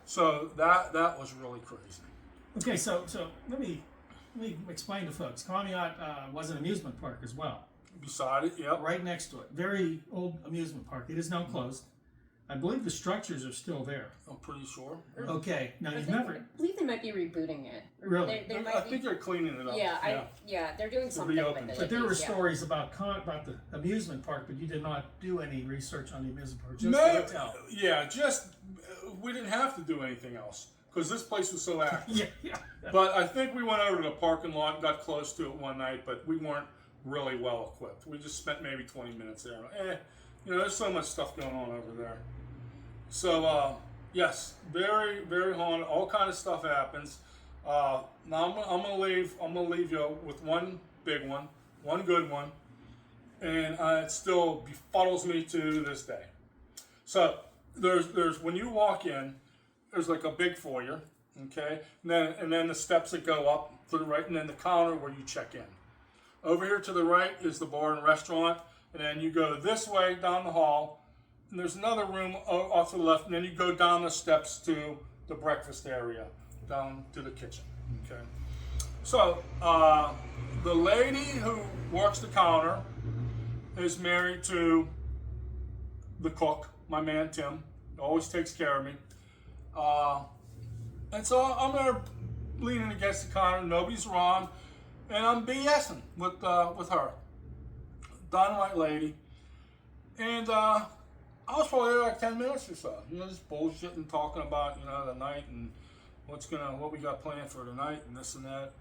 So that was really crazy. Okay, so let me explain to folks. Connie was an amusement park as well. Beside it, yep. Right next to it. Very old amusement park. It is now closed. I believe the structures are still there. I'm pretty sure. Okay, now you've I never believe they might be rebooting it. really. They I might think be, they're cleaning it up. yeah, they're doing something with reopen. it. But there were Yeah. stories about the amusement park, but you did not do any research on the amusement park. Just the No, hotel. yeah, just we didn't have to do anything else because this place was so active. Yeah. But I think we went over to the parking lot and got close to it one night, but we weren't really well equipped. We just spent maybe 20 minutes there. You know, there's so much stuff going on over there. So, yes, very, very haunted. All kind of stuff happens. Now I'm gonna leave you with one big one, one good one, and it still befuddles me to this day. So there's when you walk in, there's like a big foyer, okay, and then the steps that go up to the right, and then the counter where you check in. Over here to the right is the bar and restaurant, and then you go this way down the hall, and there's another room off to the left, and then you go down the steps to the breakfast area, down to the kitchen, okay? So, the lady who works the counter is married to the cook, my man Tim. Always takes care of me. And so I'm there leaning against the counter, nobody's around, and I'm BSing with her. Dynamite lady. And I was probably there like 10 minutes or so. Just bullshitting, talking about, the night and what we got planned for tonight and this and that.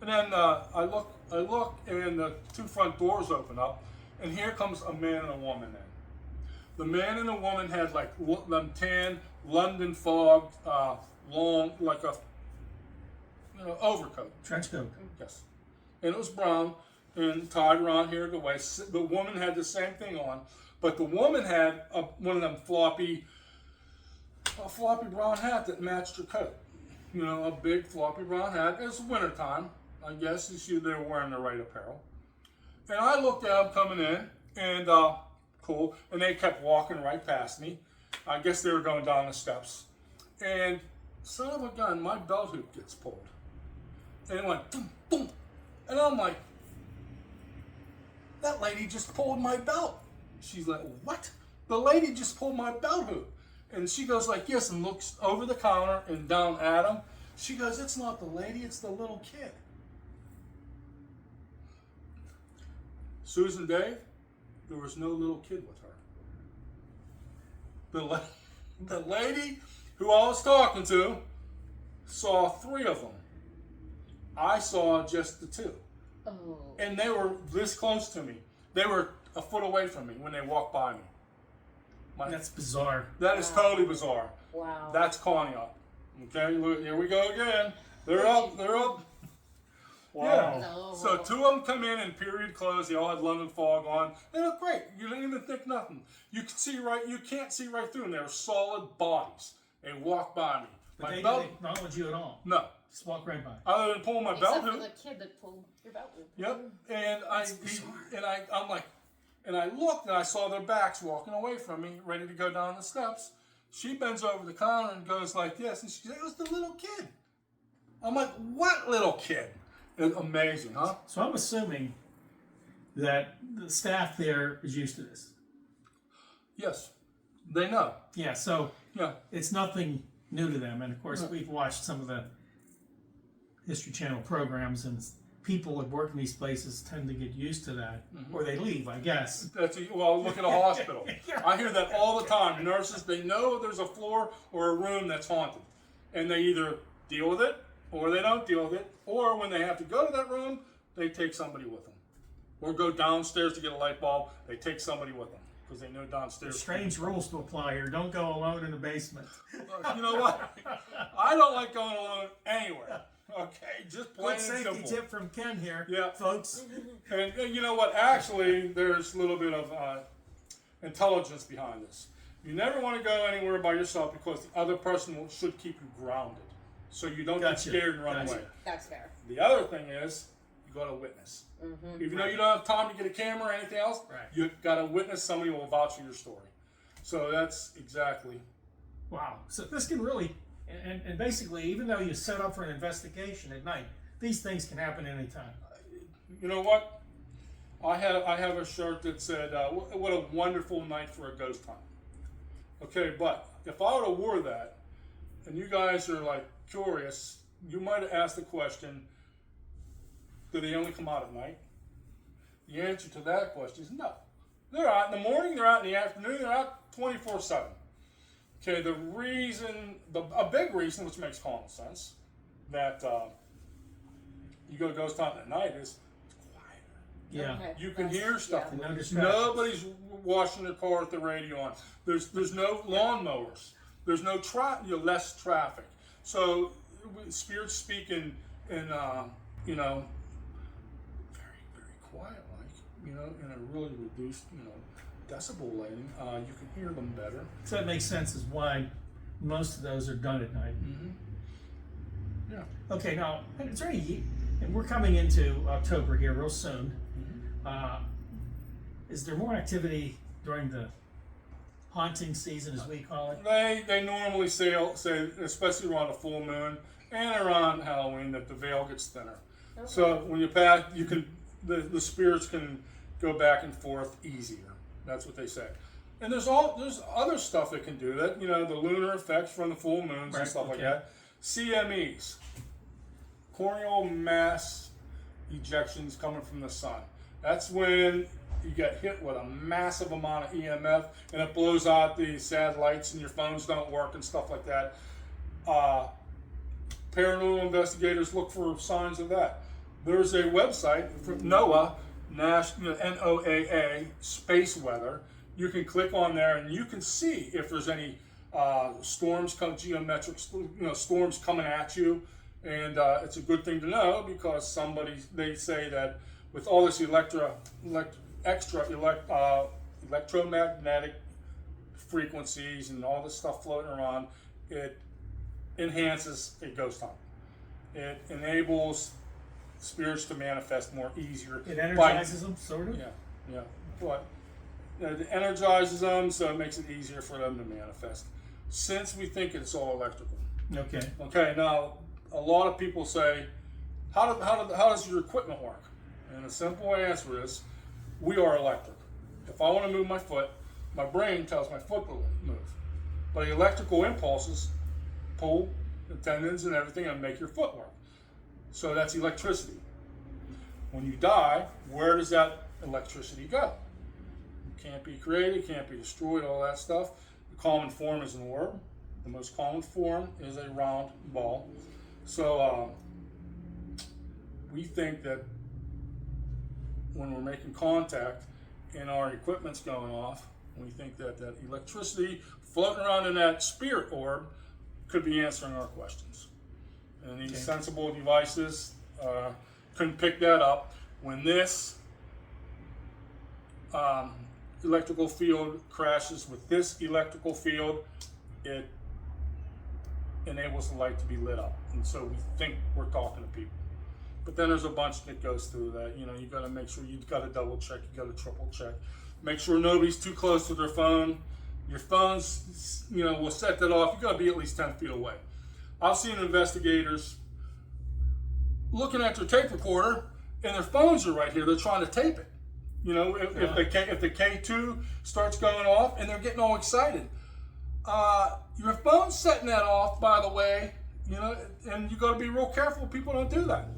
And then I look, and the two front doors open up, and here comes a man and a woman in. The man and the woman had like them tan London fog, long, like a overcoat. Trench coat. Yes. And it was brown and tied around here the waist. The woman had the same thing on, but the woman had one of them floppy brown hat that matched her coat. A big floppy brown hat. It was wintertime. I guess they were wearing the right apparel. And I looked at them coming in, and cool. And they kept walking right past me. I guess they were going down the steps. And son of a gun, my belt hoop gets pulled. And it went boom, boom. And I'm like, that lady just pulled my belt. She's like, what? The lady just pulled my belt hoop. And she goes like yes, and looks over the counter and down at him. She goes, it's not the lady, it's the little kid. Susan Dave, there was no little kid with her. The lady who I was talking to saw 3 of them. I saw just the 2. Oh. And they were this close to me. They were a foot away from me when they walked by me. That's bizarre. That is totally bizarre. Wow. That's Connie up. Okay, look, here we go again. They're up. Wow. Yeah. No. So 2 of them come in period clothes. They all had London fog on. They look great. You didn't even think nothing. You can't see right through them. They were solid bodies. They walked by me. But they belt. didn't acknowledge you at all. No. Just walk right by. Other than pulling my belt Except for hoop. the kid that pulled your belt loop. Yep. And I'm like, and I looked and I saw their backs walking away from me, ready to go down the steps. She bends over the counter and goes like this, and she goes, it was the little kid. I'm like, what little kid? It's amazing, huh? So I'm assuming that the staff there is used to this. Yes. They know. Yeah, so Yeah. it's nothing new to them. And of course, we've watched some of the History Channel programs, and people that work in these places tend to get used to that, or they leave, I guess. Well, look at a hospital. I hear that all the time. Nurses, they know there's a floor or a room that's haunted, and they either deal with it or they don't deal with it, or when they have to go to that room, they take somebody with them, or go downstairs to get a light bulb. They take somebody with them because they know downstairs. Strange rules to apply here. Don't go alone in the basement. You know what? I don't like going alone anywhere. Okay, just plain Good and safety simple. tip from Ken here, Yeah. folks. And you know what? Actually, there's a little bit of intelligence behind this. You never want to go anywhere by yourself because the other person should keep you grounded, so you don't Gotcha. get scared and run Gotcha. away. That's fair. The other thing is, you got to witness. Even though you don't have time to get a camera or anything else, Right. you got to witness somebody who will vouch for your story. So that's exactly. Wow. So this can really, and basically, even though you set up for an investigation at night, these things can happen anytime. You know what? I have a shirt that said, "What a wonderful night for a ghost hunt." Okay, but if I would have wore that, and you guys are like curious, you might have asked the question, do they only come out at night? The answer to that question is no. They're out in the morning, they're out in the afternoon, they're out 24/7. Okay, a big reason, which makes common sense, that you go ghost hunting at night is it's quieter. Yeah. Okay. You can That's- hear stuff. No distractions. Nobody's washing their car with the radio on. There's no lawnmowers. There's no less traffic. So spirits speak in very, very quiet, like, in a really reduced, decibel rating. You can hear them better. So that makes sense as why most of those are done at night. Yeah. Okay, now, is there any, and we're coming into October here real soon. Is there more activity during the haunting season, as we call it? They normally say, especially around a full moon and around Halloween, that the veil gets thinner. Okay. So when you pass, you can the spirits can go back and forth easier. That's what they say. And there's other stuff that can do that. You know, the lunar effects from the full moons and stuff like that. CMEs, corneal mass ejections coming from the sun. That's when you get hit with a massive amount of EMF and it blows out the satellites and your phones don't work and stuff like that. Paranormal investigators look for signs of that. There's a website from NOAA, NOAA, space weather. You can click on there and you can see if there's any storms, geometric, storms coming at you. And it's a good thing to know because they say that with all this electromagnetic frequencies and all this stuff floating around, it enhances a ghost hunt. It enables spirits to manifest more easier. It energizes them, sort of? Yeah. But it energizes them, so it makes it easier for them to manifest. Since we think it's all electrical. Okay, now, a lot of people say, how does your equipment work? And the simple answer is, we are electric. If I want to move my foot, my brain tells my foot to move. But the electrical impulses pull the tendons and everything and make your foot work. So that's electricity. When you die, where does that electricity go? It can't be created, can't be destroyed, all that stuff. The common form is an orb. The most common form is a round ball. So we think that when we're making contact and our equipment's going off, we think that that electricity floating around in that spirit orb could be answering our questions. And these sensible devices can pick that up. When this electrical field crashes with this electrical field, it enables the light to be lit up. And so we think we're talking to people. But then there's a bunch that goes through that. You know, you got to make sure you've got to double check, you got to triple check. Make sure nobody's too close to their phone. Your phone's, will set that off. You got to be at least 10 feet away. I've seen investigators looking at their tape recorder and their phones are right here. They're trying to tape it. If the K2 starts going off and they're getting all excited. Your phone's setting that off, by the way, and you got to be real careful. People don't do that.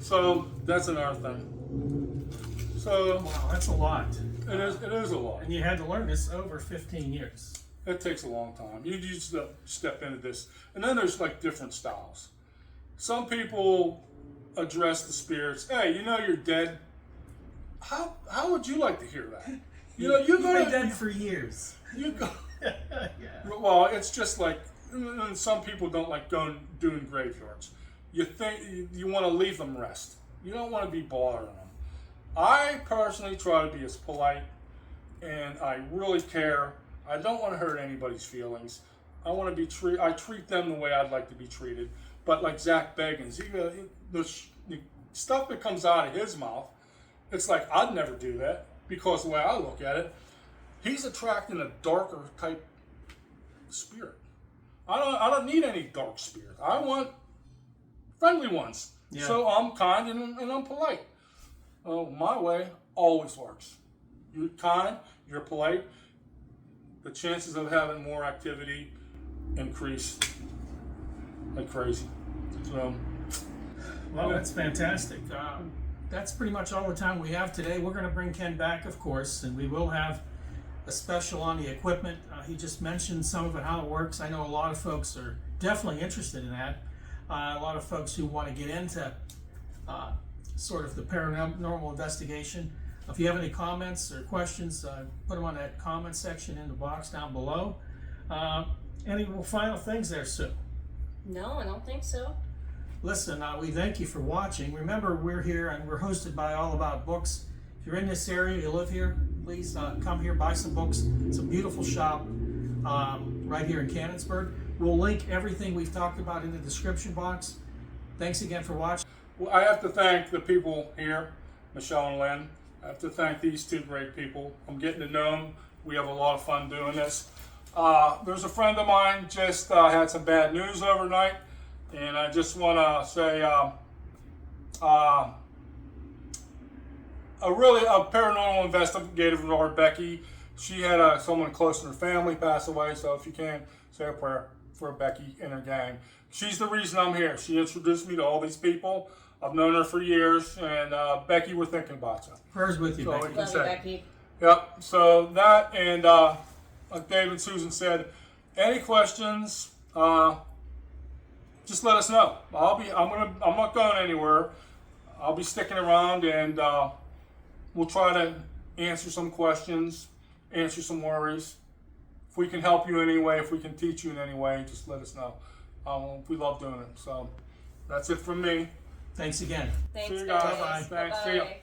So that's another thing. So wow, that's a lot. It is a lot. And you had to learn this over 15 years. It takes a long time. You just step into this. And then there's like different styles. Some people address the spirits. Hey, you're dead. How would you like to hear that? You've been dead for years. You go. Yeah. Well, it's just like, and some people don't like doing graveyards. You think you want to leave them rest. You don't want to be bothering them. I personally try to be as polite, and I really care. I don't want to hurt anybody's feelings. I treat them the way I'd like to be treated. But like Zach Bagans, the stuff that comes out of his mouth, it's like I'd never do that because the way I look at it, he's attracting a darker type spirit. I don't need any dark spirit. I want friendly ones. Yeah. So I'm kind and I'm polite. My way always works. You're kind, you're polite. The chances of having more activity increase like crazy. So, well, that's fantastic. That's pretty much all the time we have today. We're going to bring Ken back, of course, and we will have a special on the equipment. He just mentioned some of it, how it works. I know a lot of folks are definitely interested in that. A lot of folks who want to get into sort of the paranormal investigation. If you have any comments or questions, put them on that comment section in the box down below. Any final things there, Sue? No, I don't think so. Listen, we thank you for watching. Remember, we're here and we're hosted by All About Books. If you're in this area, you live here, please come here, buy some books. It's a beautiful shop right here in Canonsburg. We'll link everything we've talked about in the description box. Thanks again for watching. Well, I have to thank the people here, Michelle and Lynn. I have to thank these two great people. I'm getting to know them. We have a lot of fun doing this. There's a friend of mine just had some bad news overnight, and I just want to say a paranormal investigator from Lord Becky. She had someone close in her family pass away, so if you can, say a prayer for Becky and her gang. She's the reason I'm here. She introduced me to all these people. I've known her for years, and Becky, we're thinking about you. Prayers with you, So Becky. we can Love you, say. Becky. Yep. So that, and like Dave and Susan said, any questions, just let us know. I'm not going anywhere. I'll be sticking around, and we'll try to answer some questions, answer some worries. If we can help you in any way, if we can teach you in any way, just let us know. We love doing it. So that's it from me. Thanks again. Thanks, See you guys. guys. Thanks. See ya. Bye-bye.